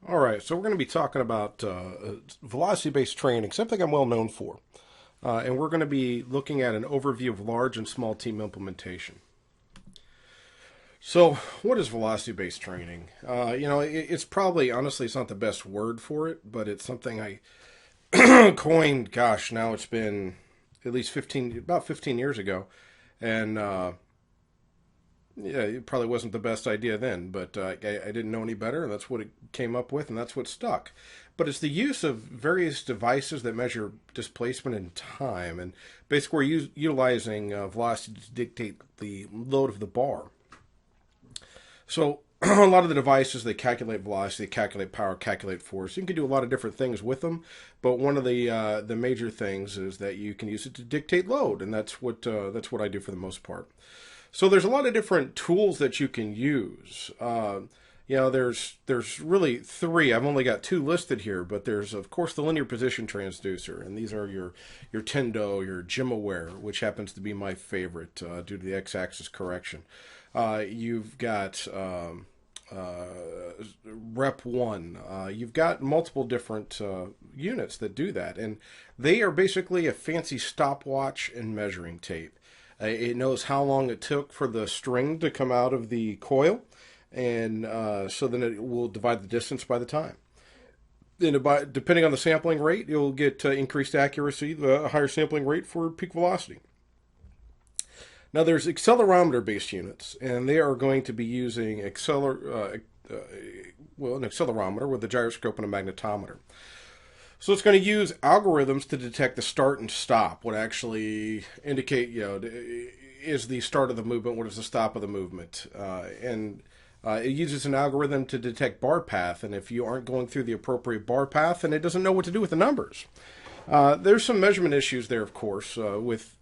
All right, so we're going to be talking about velocity-based training, something I'm well known for. And we're going to be looking at an overview of large and small team implementation. So, what is velocity-based training? It's probably, honestly, it's not the best word for it, but it's something I coined, gosh, now it's been at least about 15 years ago. And yeah, it probably wasn't the best idea then, but I didn't know any better, and that's what it came up with, and that's what stuck. But it's the use of various devices that measure displacement in time, and basically we're utilizing velocity to dictate the load of the bar. So a lot of the devices, they calculate velocity, calculate power, calculate force. You can do a lot of different things with them, but one of the major things is that you can use it to dictate load, and that's what I do for the most part. So there's a lot of different tools that you can use. There's really three. I've only got two listed here, but there's of course the linear position transducer, and these are your Tendo, your GymAware, which happens to be my favorite due to the x-axis correction. You've got Rep One. You've got multiple different units that do that, and they are basically a fancy stopwatch and measuring tape. It knows how long it took for the string to come out of the coil, and so then it will divide the distance by the time. And depending on the sampling rate, you'll get increased accuracy, a higher sampling rate for peak velocity. Now, there's accelerometer-based units, and they are going to be using an accelerometer with a gyroscope and a magnetometer. So it's going to use algorithms to detect the start and stop, what actually indicate, is the start of the movement, what is the stop of the movement. And it uses an algorithm to detect bar path, and if you aren't going through the appropriate bar path, then it doesn't know what to do with the numbers. There's some measurement issues there, of course, with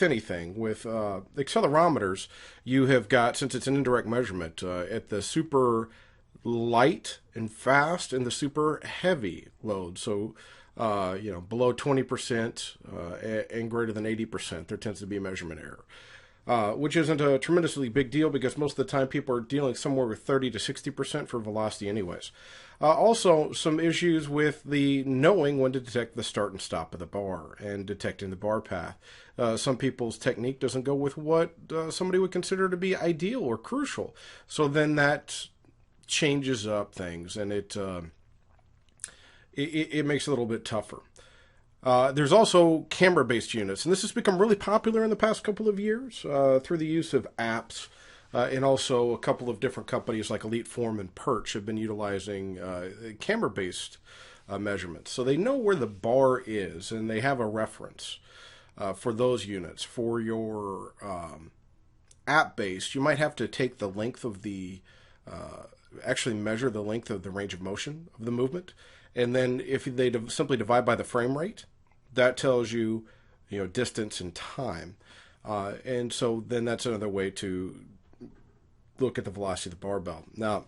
anything. With accelerometers, you have got, since it's an indirect measurement, at the super light and fast and the super heavy load. So, below 20% and greater than 80%, there tends to be a measurement error. Which isn't a tremendously big deal because most of the time people are dealing somewhere with 30 to 60% for velocity anyways. Also, some issues with the knowing when to detect the start and stop of the bar and detecting the bar path. Some people's technique doesn't go with what somebody would consider to be ideal or crucial. So then that changes up things, and it makes it a little bit tougher. There's also camera-based units, and this has become really popular in the past couple of years through the use of apps, and also a couple of different companies like EliteForm and Perch have been utilizing camera-based measurements. So they know where the bar is, and they have a reference for those units. For your app-based, you might have to take the length of actually measure the length of the range of motion of the movement, and then if they simply divide by the frame rate, that tells you, distance and time. And so then that's another way to look at the velocity of the barbell. Now,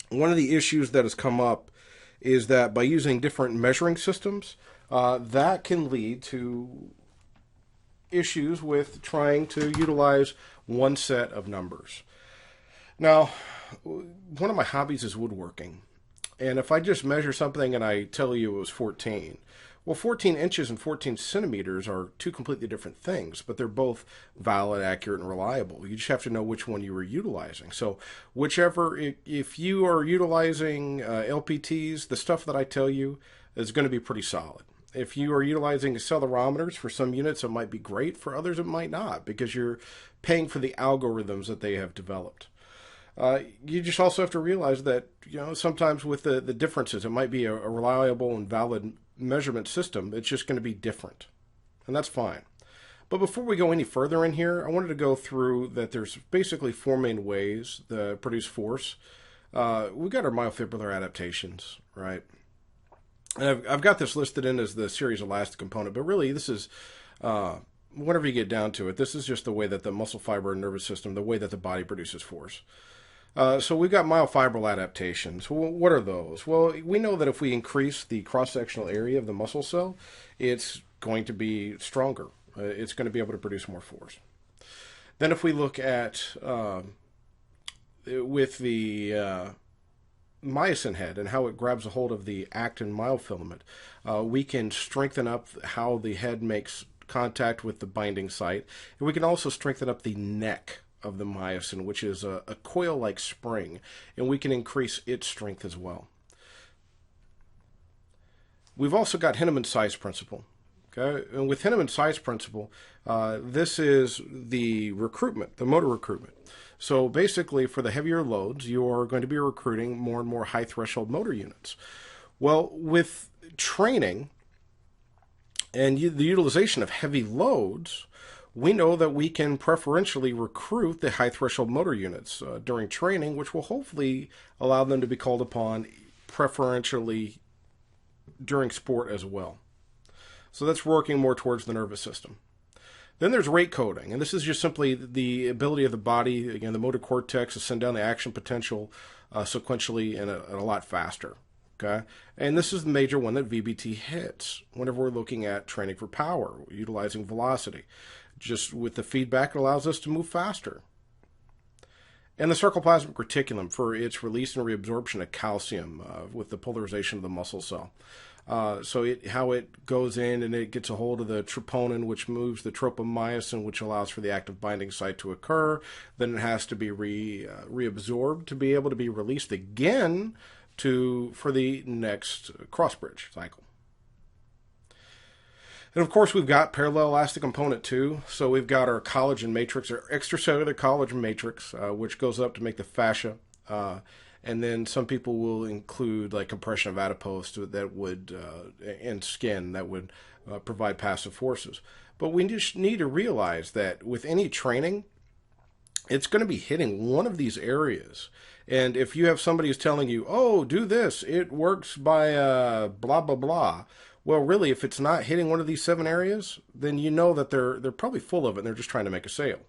one of the issues that has come up is that by using different measuring systems, that can lead to issues with trying to utilize one set of numbers. Now, one of my hobbies is woodworking. And if I just measure something and I tell you it was 14, well, 14 inches and 14 centimeters are two completely different things, but they're both valid, accurate, and reliable. You just have to know which one you were utilizing. So if you are utilizing LPTs, the stuff that I tell you is going to be pretty solid. If you are utilizing accelerometers, for some units it might be great, for others it might not, because you're paying for the algorithms that they have developed. You just also have to realize that, sometimes with the differences, it might be a reliable and valid measurement system. It's just going to be different. And that's fine. But before we go any further in here, I wanted to go through that there's basically four main ways to produce force. We've got our myofibrillar adaptations, right? And I've got this listed in as the series elastic component, but really this is, whenever you get down to it, this is just the way that the muscle fiber and nervous system, the way that the body produces force. So we've got myofibril adaptations. Well, what are those? Well, we know that if we increase the cross-sectional area of the muscle cell, it's going to be stronger. It's going to be able to produce more force. Then if we look at with the myosin head and how it grabs a hold of the actin myofilament, we can strengthen up how the head makes contact with the binding site, and we can also strengthen up the neck of the myosin, which is a coil-like spring, and we can increase its strength as well. We've also got Henneman's size principle. Okay, and with Henneman's size principle, this is the recruitment, the motor recruitment. So basically, for the heavier loads, you're going to be recruiting more and more high threshold motor units. Well, with training and the utilization of heavy loads, we know that we can preferentially recruit the high threshold motor units during training, which will hopefully allow them to be called upon preferentially during sport as well. So that's working more towards the nervous system. Then there's rate coding, and this is just simply the ability of the body, again, the motor cortex, to send down the action potential sequentially and a lot faster. Okay, and this is the major one that VBT hits whenever we're looking at training for power, utilizing velocity. Just with the feedback, it allows us to move faster. And the sarcoplasmic reticulum for its release and reabsorption of calcium with the polarization of the muscle cell. So how it goes in and it gets a hold of the troponin, which moves the tropomyosin, which allows for the active binding site to occur. Then it has to be reabsorbed to be able to be released again for the next cross bridge cycle. And of course, we've got parallel elastic component too. So we've got our collagen matrix, our extracellular collagen matrix, which goes up to make the fascia. And then some people will include like compression of adipose that would, and skin that would provide passive forces. But we just need to realize that with any training, it's going to be hitting one of these areas. And if you have somebody who's telling you, oh, do this, it works by blah, blah, blah. Well, really, if it's not hitting one of these 7 areas, then you know that they're probably full of it and they're just trying to make a sale.